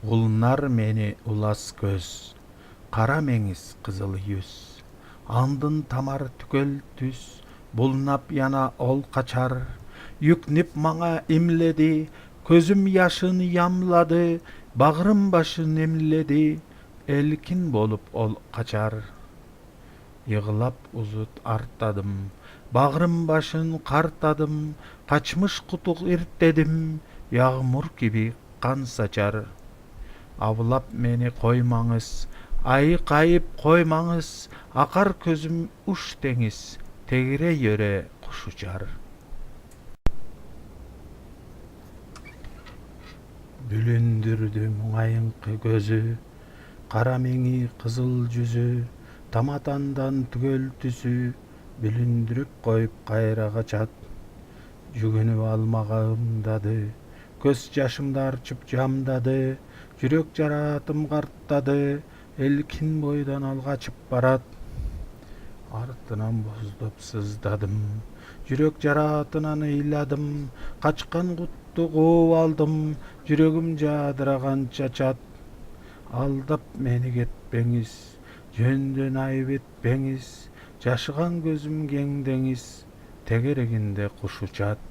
Улнар мени улас көз, қара меңіз қызыл yüз. Андын тамар түгел түс, бұлнап яна ол қачар. Юкніп маңа имледі, көзім яшын ямлады, бағырым башын емледі, элкин болып ол қачар. Йығылап ұзыт арттадым, бағырым башын қартадым, қачмыш құтық ирттедім, яғмұр кеби қан сачар. Авылап мени қоймаңыз, айқайып қоймаңыз, ақар көзім ұш теңіз, тегіре йөре құш учар. Бүліндірді мұңайыңқы көзі, қара меңі қызыл жүзі, таматандан түгел түсі, бүліндіріп қойып қайра қачат. Жүгініп алмаға ымдады, көз жашымды арчып жамдады, жүрек жаратым қарттады, элкин бойдан алғачып барат. Артынан боздоп сыздадым, жүрек жаратынан ыйладым, қачқан құтты қуып алдым, жүрегім жадыраған чачат. Алдап мени кетпеңіз, жөндөн айып етпеңіз, жашыған көзім кеңдеңіз, тегерегинде құш учат.